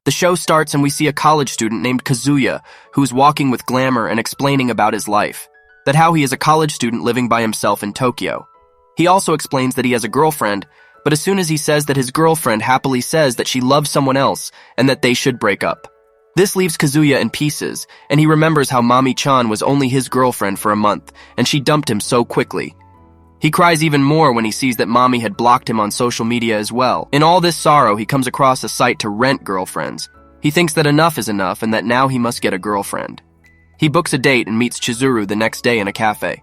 The show starts and we see a college student named Kazuya who's walking with glamour and explaining about his life, that how he is a college student living by himself in Tokyo. He also explains that he has a girlfriend, but as soon as he says that his girlfriend happily says that she loves someone else and that they should break up. This leaves Kazuya in pieces, and he remembers how Mami-chan was only his girlfriend for a month, and she dumped him so quickly. He cries even more when he sees that Mami had blocked him on social media as well. In all this sorrow, he comes across a site to rent girlfriends. He thinks that enough is enough and that now he must get a girlfriend. He books a date and meets Chizuru the next day in a cafe.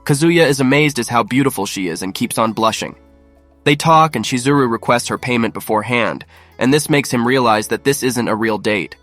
Kazuya is amazed at how beautiful she is and keeps on blushing. They talk and Chizuru requests her payment beforehand, and this makes him realize that this isn't a real date.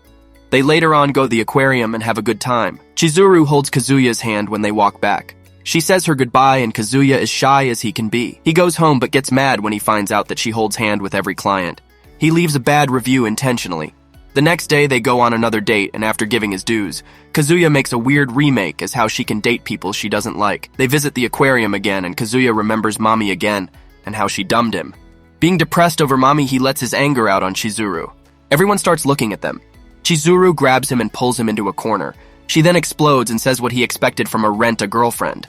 They later on go to the aquarium and have a good time. Chizuru holds Kazuya's hand when they walk back. She says her goodbye and Kazuya is shy as he can be. He goes home but gets mad when he finds out that she holds hand with every client. He leaves a bad review intentionally. The next day they go on another date and after giving his dues, Kazuya makes a weird remake as how she can date people she doesn't like. They visit the aquarium again and Kazuya remembers Mami again and how she dumped him. Being depressed over Mami, he lets his anger out on Chizuru. Everyone starts looking at them. Chizuru grabs him and pulls him into a corner. She then explodes and says what he expected from a rent-a-girlfriend.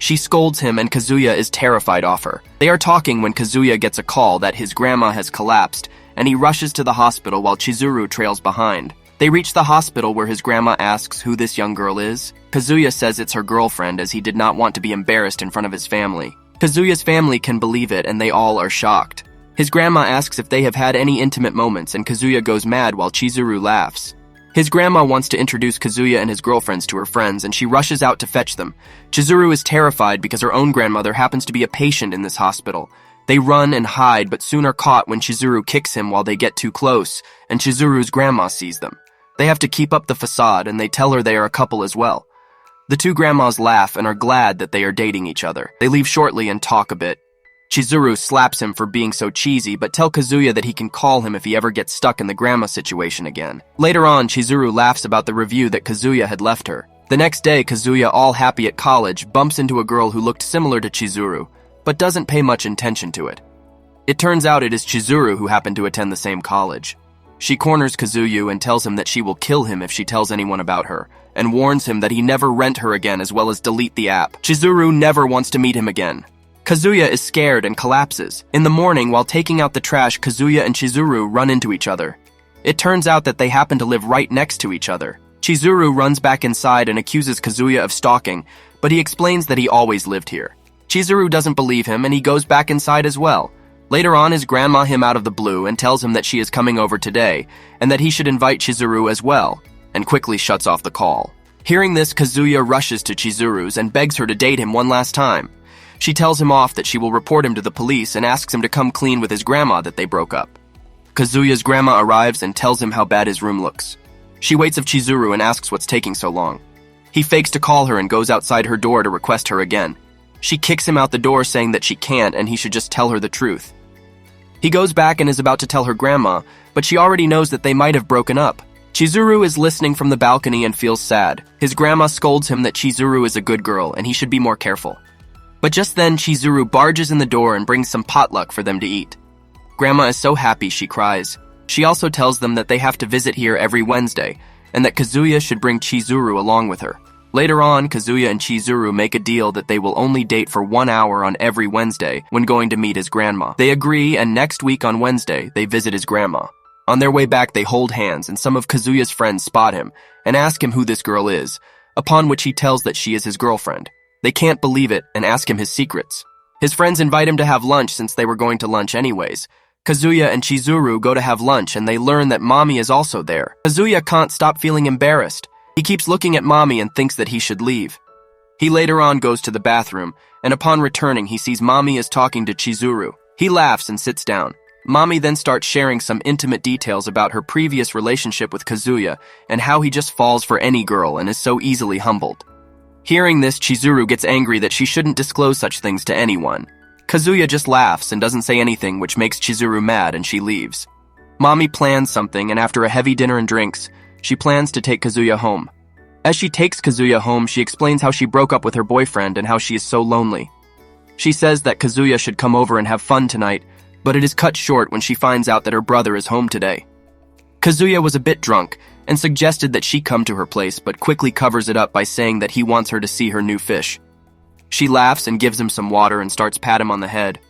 She scolds him and Kazuya is terrified of her. They are talking when Kazuya gets a call that his grandma has collapsed, and he rushes to the hospital while Chizuru trails behind. They reach the hospital where his grandma asks who this young girl is. Kazuya says it's her girlfriend as he did not want to be embarrassed in front of his family. Kazuya's family can believe it and they all are shocked. His grandma asks if they have had any intimate moments and Kazuya goes mad while Chizuru laughs. His grandma wants to introduce Kazuya and his girlfriends to her friends and she rushes out to fetch them. Chizuru is terrified because her own grandmother happens to be a patient in this hospital. They run and hide but soon are caught when Chizuru kicks him while they get too close and Chizuru's grandma sees them. They have to keep up the facade and they tell her they are a couple as well. The two grandmas laugh and are glad that they are dating each other. They leave shortly and talk a bit. Chizuru slaps him for being so cheesy, but tell Kazuya that he can call him if he ever gets stuck in the grandma situation again. Later on, Chizuru laughs about the review that Kazuya had left her. The next day, Kazuya, all happy at college, bumps into a girl who looked similar to Chizuru, but doesn't pay much attention to it. It turns out it is Chizuru who happened to attend the same college. She corners Kazuya and tells him that she will kill him if she tells anyone about her, and warns him that he never rent her again as well as delete the app. Chizuru never wants to meet him again. Kazuya is scared and collapses. In the morning, while taking out the trash, Kazuya and Chizuru run into each other. It turns out that they happen to live right next to each other. Chizuru runs back inside and accuses Kazuya of stalking, but he explains that he always lived here. Chizuru doesn't believe him and he goes back inside as well. Later on, his grandma him out of the blue and tells him that she is coming over today and that he should invite Chizuru as well, and quickly shuts off the call. Hearing this, Kazuya rushes to Chizuru's and begs her to date him one last time. She tells him off that she will report him to the police and asks him to come clean with his grandma that they broke up. Kazuya's grandma arrives and tells him how bad his room looks. She waits of Chizuru and asks what's taking so long. He fakes to call her and goes outside her door to request her again. She kicks him out the door saying that she can't and he should just tell her the truth. He goes back and is about to tell her grandma, but she already knows that they might have broken up. Chizuru is listening from the balcony and feels sad. His grandma scolds him that Chizuru is a good girl and he should be more careful. But just then, Chizuru barges in the door and brings some potluck for them to eat. Grandma is so happy she cries. She also tells them that they have to visit here every Wednesday, and that Kazuya should bring Chizuru along with her. Later on, Kazuya and Chizuru make a deal that they will only date for 1 hour on every Wednesday when going to meet his grandma. They agree, and next week on Wednesday, they visit his grandma. On their way back, they hold hands, and some of Kazuya's friends spot him and ask him who this girl is, upon which he tells that she is his girlfriend. They can't believe it and ask him his secrets. His friends invite him to have lunch since they were going to lunch anyways. Kazuya and Chizuru go to have lunch and they learn that Mami is also there. Kazuya can't stop feeling embarrassed. He keeps looking at Mami and thinks that he should leave. He later on goes to the bathroom, and upon returning he sees Mami is talking to Chizuru. He laughs and sits down. Mami then starts sharing some intimate details about her previous relationship with Kazuya and how he just falls for any girl and is so easily humbled. Hearing this, Chizuru gets angry that she shouldn't disclose such things to anyone. Kazuya just laughs and doesn't say anything, which makes Chizuru mad and she leaves. Mami plans something and after a heavy dinner and drinks, she plans to take Kazuya home. As she takes Kazuya home, she explains how she broke up with her boyfriend and how she is so lonely. She says that Kazuya should come over and have fun tonight, but it is cut short when she finds out that her brother is home today. Kazuya was a bit drunk and suggested that she come to her place, but quickly covers it up by saying that he wants her to see her new fish. She laughs and gives him some water and starts pat him on the head.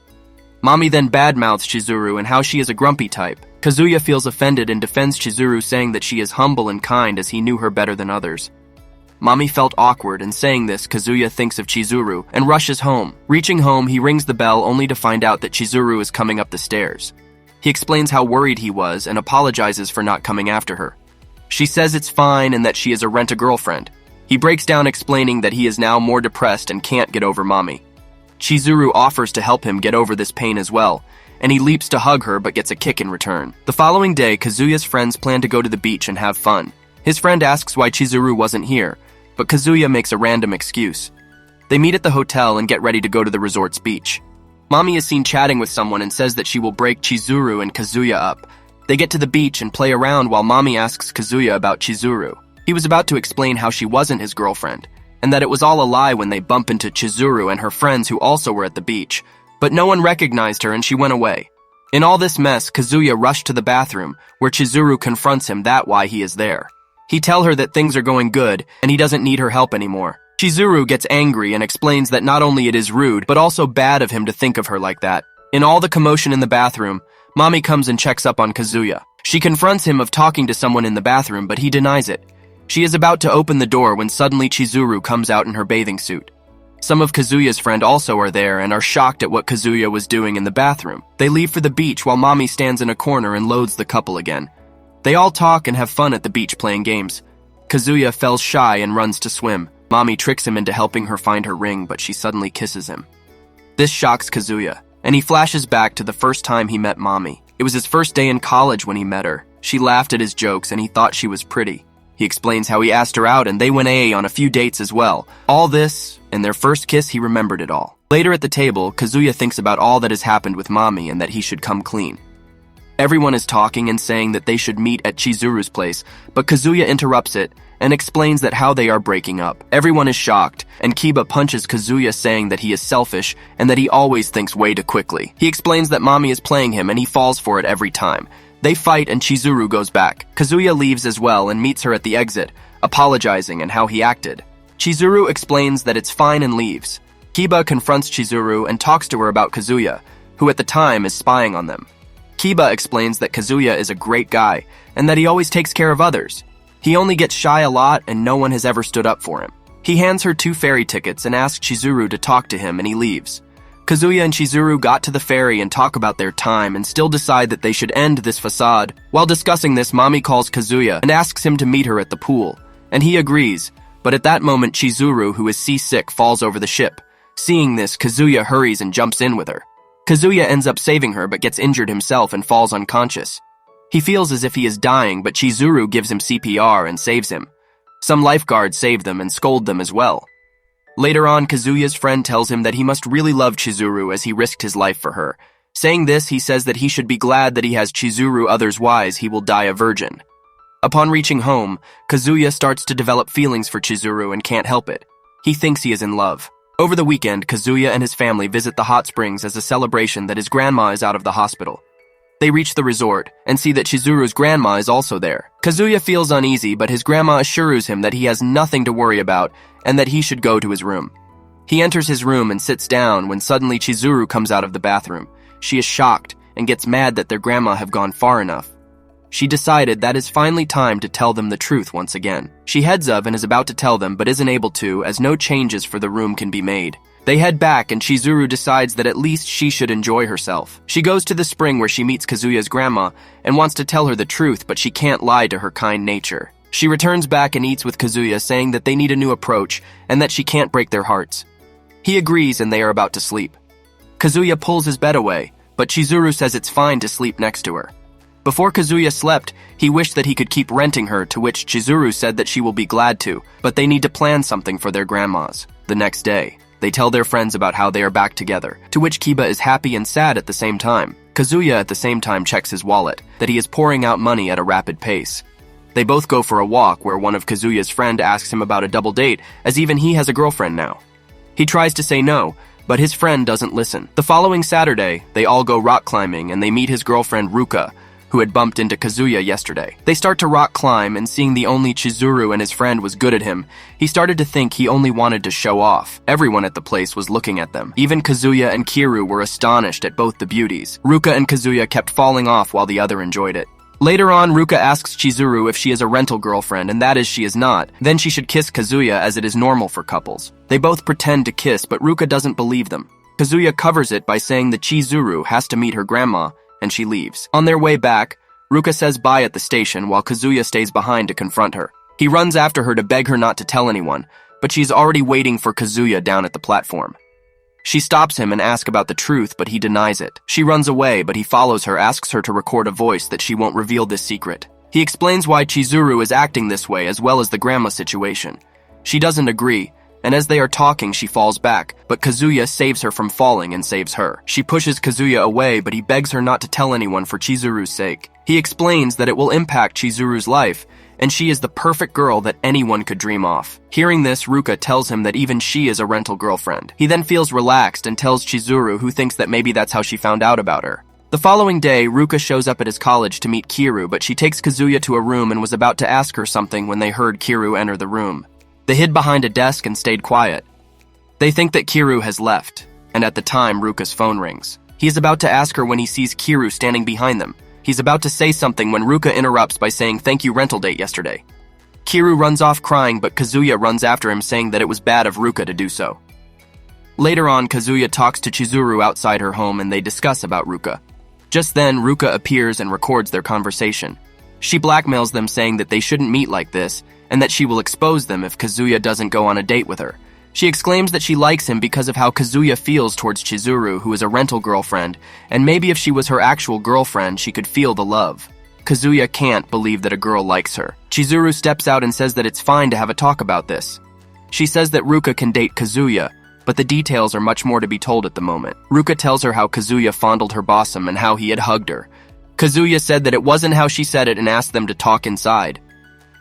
Mami then badmouths Chizuru and how she is a grumpy type. Kazuya feels offended and defends Chizuru, saying that she is humble and kind as he knew her better than others. Mami felt awkward, and saying this, Kazuya thinks of Chizuru and rushes home. Reaching home, he rings the bell only to find out that Chizuru is coming up the stairs. He explains how worried he was and apologizes for not coming after her. She says it's fine and that she is a rent-a-girlfriend. He breaks down explaining that he is now more depressed and can't get over Mami. Chizuru offers to help him get over this pain as well, and he leaps to hug her but gets a kick in return. The following day, Kazuya's friends plan to go to the beach and have fun. His friend asks why Chizuru wasn't here, but Kazuya makes a random excuse. They meet at the hotel and get ready to go to the resort's beach. Mami is seen chatting with someone and says that she will break Chizuru and Kazuya up. They get to the beach and play around while Mami asks Kazuya about Chizuru. He was about to explain how she wasn't his girlfriend, and that it was all a lie when they bump into Chizuru and her friends who also were at the beach, but no one recognized her and she went away. In all this mess, Kazuya rushed to the bathroom, where Chizuru confronts him that why he is there. He tells her that things are going good and he doesn't need her help anymore. Chizuru gets angry and explains that not only it is rude, but also bad of him to think of her like that. In all the commotion in the bathroom, Mami comes and checks up on Kazuya. She confronts him of talking to someone in the bathroom, but he denies it. She is about to open the door when suddenly Chizuru comes out in her bathing suit. Some of Kazuya's friends also are there and are shocked at what Kazuya was doing in the bathroom. They leave for the beach while Mami stands in a corner and loads the couple again. They all talk and have fun at the beach playing games. Kazuya feels shy and runs to swim. Mami tricks him into helping her find her ring, but she suddenly kisses him. This shocks Kazuya, and he flashes back to the first time he met Mami. It was his first day in college when he met her. She laughed at his jokes and he thought she was pretty. He explains how he asked her out and they went AA on a few dates as well. All this, and their first kiss, he remembered it all. Later at the table, Kazuya thinks about all that has happened with Mami and that he should come clean. Everyone is talking and saying that they should meet at Chizuru's place, but Kazuya interrupts it and explains that how they are breaking up. Everyone is shocked, and Kiba punches Kazuya, saying that he is selfish and that he always thinks way too quickly. He explains that Mami is playing him and he falls for it every time. They fight and Chizuru goes back. Kazuya leaves as well and meets her at the exit, apologizing and how he acted. Chizuru explains that it's fine and leaves. Kiba confronts Chizuru and talks to her about Kazuya, who at the time is spying on them. Kiba explains that Kazuya is a great guy and that he always takes care of others. He only gets shy a lot and no one has ever stood up for him. He hands her 2 ferry tickets and asks Chizuru to talk to him and he leaves. Kazuya and Chizuru got to the ferry and talk about their time and still decide that they should end this facade. While discussing this, Mami calls Kazuya and asks him to meet her at the pool, and he agrees, but at that moment Chizuru, who is seasick, falls over the ship. Seeing this, Kazuya hurries and jumps in with her. Kazuya ends up saving her but gets injured himself and falls unconscious. He feels as if he is dying, but Chizuru gives him CPR and saves him. Some lifeguards save them and scold them as well. Later on, Kazuya's friend tells him that he must really love Chizuru as he risked his life for her. Saying this, he says that he should be glad that he has Chizuru, otherwise he will die a virgin. Upon reaching home, Kazuya starts to develop feelings for Chizuru and can't help it. He thinks he is in love. Over the weekend, Kazuya and his family visit the hot springs as a celebration that his grandma is out of the hospital. They reach the resort and see that Chizuru's grandma is also there. Kazuya feels uneasy, but his grandma assures him that he has nothing to worry about and that he should go to his room. He enters his room and sits down when suddenly Chizuru comes out of the bathroom. She is shocked and gets mad that their grandma have gone far enough. She decided that is finally time to tell them the truth once again. She heads up and is about to tell them but isn't able to, as no changes for the room can be made. They head back and Chizuru decides that at least she should enjoy herself. She goes to the spring where she meets Kazuya's grandma and wants to tell her the truth, but she can't lie to her kind nature. She returns back and eats with Kazuya, saying that they need a new approach and that she can't break their hearts. He agrees and they are about to sleep. Kazuya pulls his bed away, but Chizuru says it's fine to sleep next to her. Before Kazuya slept, he wished that he could keep renting her, to which Chizuru said that she will be glad to, but they need to plan something for their grandmas. The next day, they tell their friends about how they are back together, to which Kiba is happy and sad at the same time. Kazuya at the same time checks his wallet, that he is pouring out money at a rapid pace. They both go for a walk where one of Kazuya's friend asks him about a double date, as even he has a girlfriend now. He tries to say no, but his friend doesn't listen. The following Saturday, they all go rock climbing and they meet his girlfriend Ruka, who had bumped into Kazuya yesterday. They start to rock climb, and seeing the only Chizuru and his friend was good at him, he started to think he only wanted to show off. Everyone at the place was looking at them. Even Kazuya and Kiru were astonished at both the beauties. Ruka and Kazuya kept falling off while the other enjoyed it. Later on, Ruka asks Chizuru if she is a rental girlfriend, and that is she is not. Then she should kiss Kazuya as it is normal for couples. They both pretend to kiss, but Ruka doesn't believe them. Kazuya covers it by saying that Chizuru has to meet her grandma, and she leaves. On their way back, Ruka says bye at the station while Kazuya stays behind to confront her. He runs after her to beg her not to tell anyone, but she's already waiting for Kazuya down at the platform. She stops him and asks about the truth, but he denies it. She runs away, but he follows her, asks her to record a voice that she won't reveal this secret. He explains why Chizuru is acting this way as well as the grandma situation. She doesn't agree, and as they are talking, she falls back, but Kazuya saves her from falling and saves her. She pushes Kazuya away, but he begs her not to tell anyone for Chizuru's sake. He explains that it will impact Chizuru's life, and she is the perfect girl that anyone could dream of. Hearing this, Ruka tells him that even she is a rental girlfriend. He then feels relaxed and tells Chizuru, who thinks that maybe that's how she found out about her. The following day, Ruka shows up at his college to meet Kiru, but she takes Kazuya to a room and was about to ask her something when they heard Kiru enter the room. They hid behind a desk and stayed quiet. They think that Kiru has left, and at the time, Ruka's phone rings. He is about to ask her when he sees Kiru standing behind them. He's about to say something when Ruka interrupts by saying, "Thank you, rental date yesterday." Kiru runs off crying, but Kazuya runs after him saying that it was bad of Ruka to do so. Later on, Kazuya talks to Chizuru outside her home and they discuss about Ruka. Just then, Ruka appears and records their conversation. She blackmails them saying that they shouldn't meet like this and that she will expose them if Kazuya doesn't go on a date with her. She exclaims that she likes him because of how Kazuya feels towards Chizuru, who is a rental girlfriend, and maybe if she was her actual girlfriend, she could feel the love. Kazuya can't believe that a girl likes her. Chizuru steps out and says that it's fine to have a talk about this. She says that Ruka can date Kazuya, but the details are much more to be told at the moment. Ruka tells her how Kazuya fondled her bosom and how he had hugged her. Kazuya said that it wasn't how she said it and asked them to talk inside.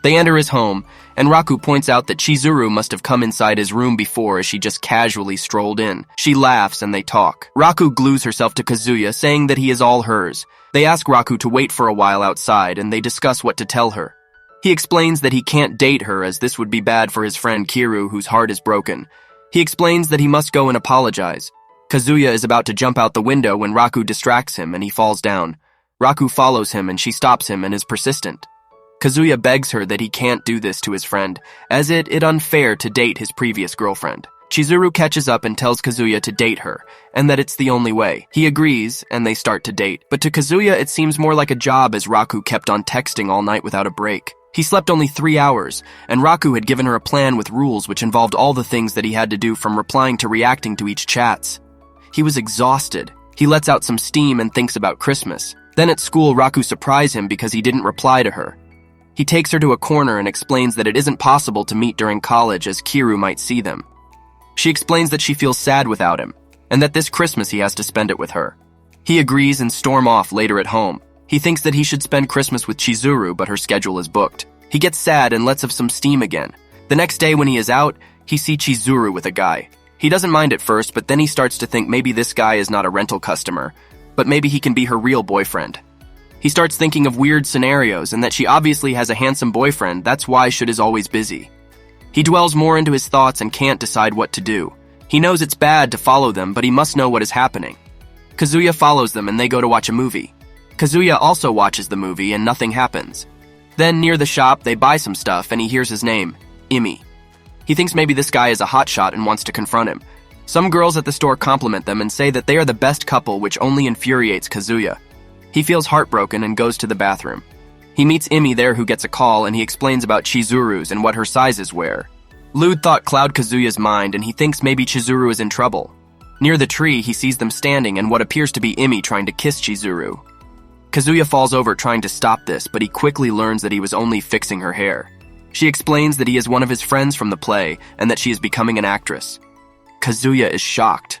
They enter his home, and Raku points out that Chizuru must have come inside his room before as she just casually strolled in. She laughs and they talk. Raku glues herself to Kazuya, saying that he is all hers. They ask Raku to wait for a while outside, and they discuss what to tell her. He explains that he can't date her as this would be bad for his friend Kiru, whose heart is broken. He explains that he must go and apologize. Kazuya is about to jump out the window when Raku distracts him and he falls down. Raku follows him and she stops him and is persistent. Kazuya begs her that he can't do this to his friend, as it unfair to date his previous girlfriend. Chizuru catches up and tells Kazuya to date her, and that it's the only way. He agrees, and they start to date. But to Kazuya, it seems more like a job as Raku kept on texting all night without a break. He slept only 3 hours, and Raku had given her a plan with rules which involved all the things that he had to do from replying to reacting to each chats. He was exhausted. He lets out some steam and thinks about Christmas. Then at school, Raku surprised him because he didn't reply to her. He takes her to a corner and explains that it isn't possible to meet during college as Kiru might see them. She explains that she feels sad without him, and that this Christmas he has to spend it with her. He agrees and storm off later at home. He thinks that he should spend Christmas with Chizuru, but her schedule is booked. He gets sad and lets off some steam again. The next day when he is out, he sees Chizuru with a guy. He doesn't mind at first, but then he starts to think maybe this guy is not a rental customer, but maybe he can be her real boyfriend. He starts thinking of weird scenarios and that she obviously has a handsome boyfriend, that's why Shud is always busy. He dwells more into his thoughts and can't decide what to do. He knows it's bad to follow them, but he must know what is happening. Kazuya follows them and they go to watch a movie. Kazuya also watches the movie and nothing happens. Then near the shop, they buy some stuff and he hears his name, Imi. He thinks maybe this guy is a hotshot and wants to confront him. Some girls at the store compliment them and say that they are the best couple, which only infuriates Kazuya. He feels heartbroken and goes to the bathroom. He meets Imi there who gets a call and he explains about Chizuru's and what her sizes wear. Lewd thought cloud Kazuya's mind and he thinks maybe Chizuru is in trouble. Near the tree, he sees them standing and what appears to be Imi trying to kiss Chizuru. Kazuya falls over trying to stop this, but he quickly learns that he was only fixing her hair. She explains that he is one of his friends from the play and that she is becoming an actress. Kazuya is shocked.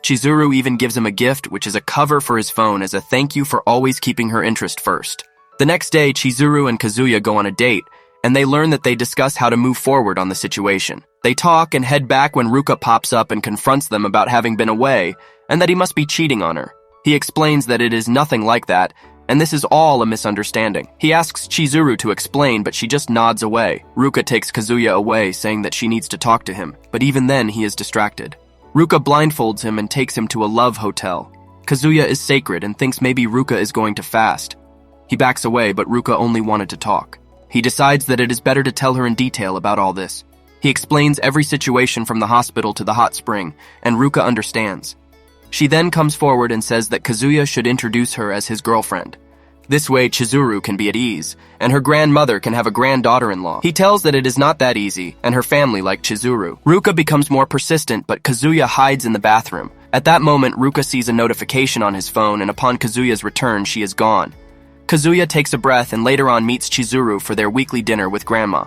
Chizuru even gives him a gift, which is a cover for his phone as a thank you for always keeping her interest first. The next day, Chizuru and Kazuya go on a date, and they learn that they discuss how to move forward on the situation. They talk and head back when Ruka pops up and confronts them about having been away, and that he must be cheating on her. He explains that it is nothing like that, and this is all a misunderstanding. He asks Chizuru to explain, but she just nods away. Ruka takes Kazuya away, saying that she needs to talk to him, but even then he is distracted. Ruka blindfolds him and takes him to a love hotel. Kazuya is sacred and thinks maybe Ruka is going to fast. He backs away, but Ruka only wanted to talk. He decides that it is better to tell her in detail about all this. He explains every situation from the hospital to the hot spring, and Ruka understands. She then comes forward and says that Kazuya should introduce her as his girlfriend. This way Chizuru can be at ease, and her grandmother can have a granddaughter-in-law. He tells that it is not that easy, and her family like Chizuru. Ruka becomes more persistent, but Kazuya hides in the bathroom. At that moment, Ruka sees a notification on his phone, and upon Kazuya's return, she is gone. Kazuya takes a breath and later on meets Chizuru for their weekly dinner with Grandma.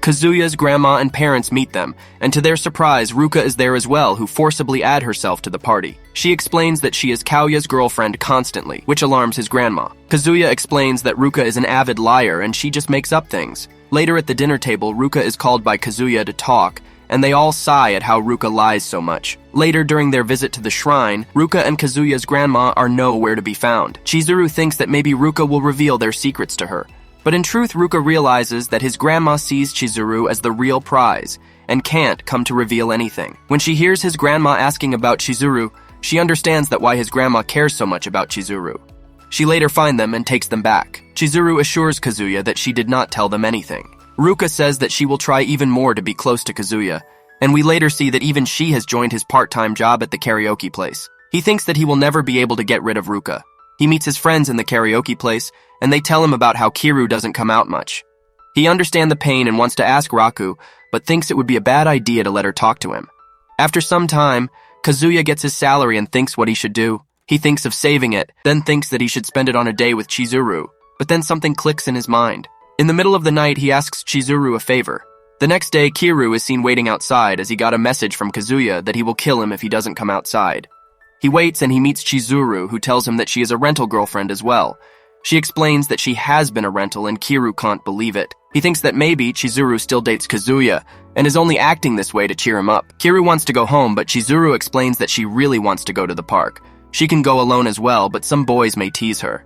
Kazuya's grandma and parents meet them, and to their surprise, Ruka is there as well, who forcibly add herself to the party. She explains that she is Kaoya's girlfriend constantly, which alarms his grandma. Kazuya explains that Ruka is an avid liar and she just makes up things. Later at the dinner table, Ruka is called by Kazuya to talk, and they all sigh at how Ruka lies so much. Later, during their visit to the shrine, Ruka and Kazuya's grandma are nowhere to be found. Chizuru thinks that maybe Ruka will reveal their secrets to her. But in truth, Ruka realizes that his grandma sees Chizuru as the real prize and can't come to reveal anything. When she hears his grandma asking about Chizuru, she understands that why his grandma cares so much about Chizuru. She later finds them and takes them back. Chizuru assures Kazuya that she did not tell them anything. Ruka says that she will try even more to be close to Kazuya, and we later see that even she has joined his part-time job at the karaoke place. He thinks that he will never be able to get rid of Ruka. He meets his friends in the karaoke place, and they tell him about how Kiru doesn't come out much. He understands the pain and wants to ask Raku, but thinks it would be a bad idea to let her talk to him. After some time, Kazuya gets his salary and thinks what he should do. He thinks of saving it, then thinks that he should spend it on a day with Chizuru, but then something clicks in his mind. In the middle of the night, he asks Chizuru a favor. The next day, Kiru is seen waiting outside as he got a message from Kazuya that he will kill him if he doesn't come outside. He waits and he meets Chizuru, who tells him that she is a rental girlfriend as well. She explains that she has been a rental and Kiru can't believe it. He thinks that maybe Chizuru still dates Kazuya and is only acting this way to cheer him up. Kiru wants to go home, but Chizuru explains that she really wants to go to the park. She can go alone as well, but some boys may tease her.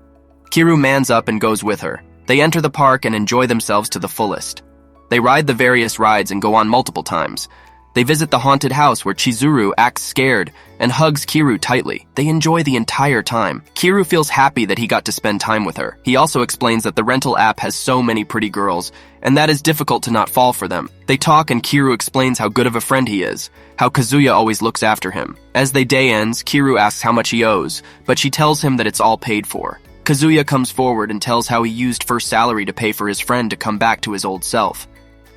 Kiru mans up and goes with her. They enter the park and enjoy themselves to the fullest. They ride the various rides and go on multiple times. They visit the haunted house where Chizuru acts scared and hugs Kiru tightly. They enjoy the entire time. Kiru feels happy that he got to spend time with her. He also explains that the rental app has so many pretty girls, and that is difficult to not fall for them. They talk and Kiru explains how good of a friend he is, how Kazuya always looks after him. As the day ends, Kiru asks how much he owes, but she tells him that it's all paid for. Kazuya comes forward and tells how he used first salary to pay for his friend to come back to his old self.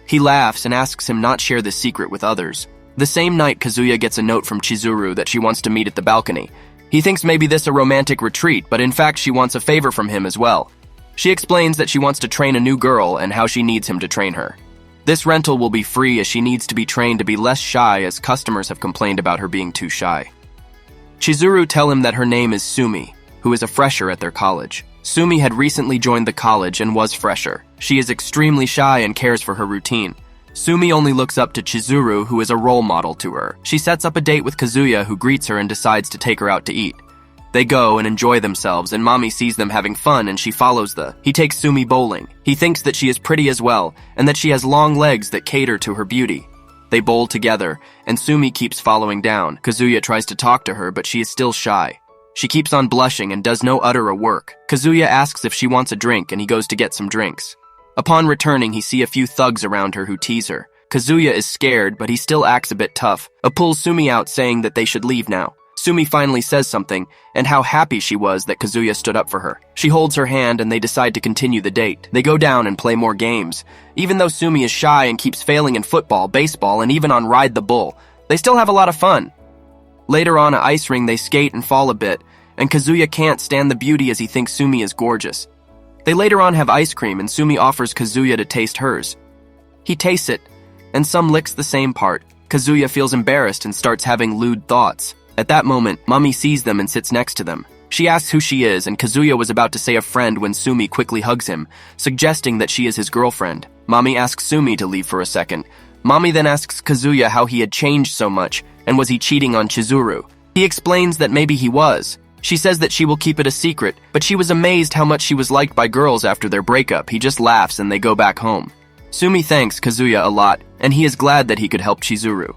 He laughs and asks him not share this secret with others. The same night, Kazuya gets a note from Chizuru that she wants to meet at the balcony. He thinks maybe this a romantic retreat, but in fact she wants a favor from him as well. She explains that she wants to train a new girl and how she needs him to train her. This rental will be free as she needs to be trained to be less shy as customers have complained about her being too shy. Chizuru tell him that her name is Sumi, who is a fresher at their college. Sumi had recently joined the college and was fresher. She is extremely shy and cares for her routine. Sumi only looks up to Chizuru, who is a role model to her. She sets up a date with Kazuya, who greets her and decides to take her out to eat. They go and enjoy themselves, and Mami sees them having fun and she follows He takes Sumi bowling. He thinks that she is pretty as well, and that she has long legs that cater to her beauty. They bowl together, and Sumi keeps following down. Kazuya tries to talk to her, but she is still shy. She keeps on blushing and does no utter a work. Kazuya asks if she wants a drink and he goes to get some drinks. Upon returning, he sees a few thugs around her who tease her. Kazuya is scared, but he still acts a bit tough. Pulls Sumi out saying that they should leave now. Sumi finally says something, and how happy she was that Kazuya stood up for her. She holds her hand and they decide to continue the date. They go down and play more games. Even though Sumi is shy and keeps failing in football, baseball, and even on Ride the Bull, they still have a lot of fun. Later on, at ice ring, they skate and fall a bit, and Kazuya can't stand the beauty as he thinks Sumi is gorgeous. They later on have ice cream, and Sumi offers Kazuya to taste hers. He tastes it, and some licks the same part. Kazuya feels embarrassed and starts having lewd thoughts. At that moment, Mami sees them and sits next to them. She asks who she is, and Kazuya was about to say a friend when Sumi quickly hugs him, suggesting that she is his girlfriend. Mami asks Sumi to leave for a second. Mami then asks Kazuya how he had changed so much, and was he cheating on Chizuru. He explains that maybe he was, She says that she will keep it a secret, but she was amazed how much she was liked by girls after their breakup. He just laughs and they go back home. Sumi thanks Kazuya a lot, and he is glad that he could help Chizuru.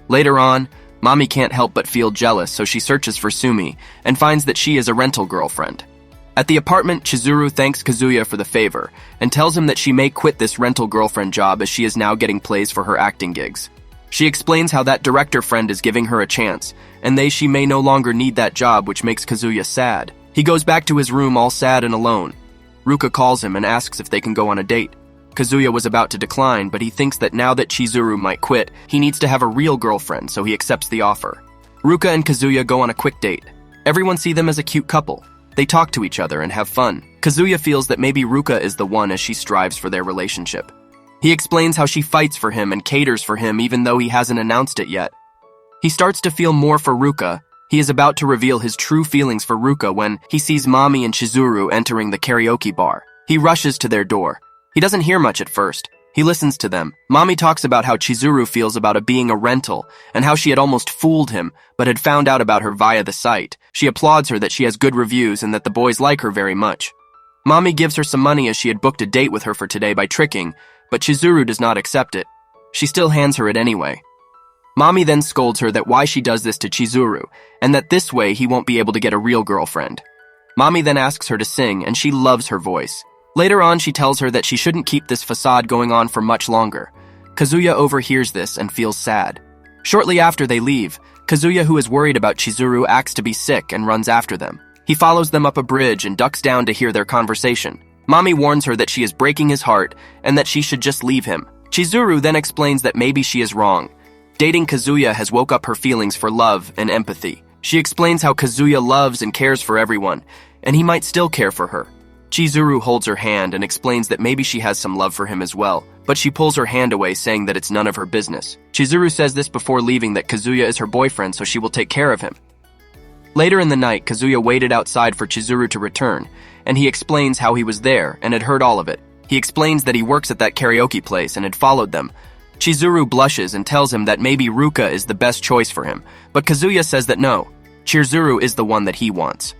Later on, Mami can't help but feel jealous, so she searches for Sumi and finds that she is a rental girlfriend. At the apartment, Chizuru thanks Kazuya for the favor and tells him that she may quit this rental girlfriend job as she is now getting plays for her acting gigs. She explains how that director friend is giving her a chance, and she may no longer need that job, which makes Kazuya sad. He goes back to his room all sad and alone. Ruka calls him and asks if they can go on a date. Kazuya was about to decline, but he thinks that now that Chizuru might quit, he needs to have a real girlfriend, so he accepts the offer. Ruka and Kazuya go on a quick date. Everyone see them as a cute couple. They talk to each other and have fun. Kazuya feels that maybe Ruka is the one as she strives for their relationship. He explains how she fights for him and caters for him even though he hasn't announced it yet. He starts to feel more for Ruka. He is about to reveal his true feelings for Ruka when he sees Mami and Chizuru entering the karaoke bar. He rushes to their door. He doesn't hear much at first. He listens to them. Mami talks about how Chizuru feels about it being a rental and how she had almost fooled him but had found out about her via the site. She applauds her that she has good reviews and that the boys like her very much. Mami gives her some money as she had booked a date with her for today by tricking, but Chizuru does not accept it. She still hands her it anyway. Mami then scolds her that why she does this to Chizuru and that this way he won't be able to get a real girlfriend. Mami then asks her to sing and she loves her voice. Later on, she tells her that she shouldn't keep this facade going on for much longer. Kazuya overhears this and feels sad. Shortly after they leave, Kazuya, who is worried about Chizuru, acts to be sick and runs after them. He follows them up a bridge and ducks down to hear their conversation. Mami warns her that she is breaking his heart and that she should just leave him. Chizuru then explains that maybe she is wrong. Dating Kazuya has woke up her feelings for love and empathy. She explains how Kazuya loves and cares for everyone, and he might still care for her. Chizuru holds her hand and explains that maybe she has some love for him as well, but she pulls her hand away saying that it's none of her business. Chizuru says this before leaving that Kazuya is her boyfriend, so she will take care of him. Later in the night, Kazuya waited outside for Chizuru to return, and he explains how he was there and had heard all of it. He explains that he works at that karaoke place and had followed them. Chizuru blushes and tells him that maybe Ruka is the best choice for him, but Kazuya says that no, Chizuru is the one that he wants.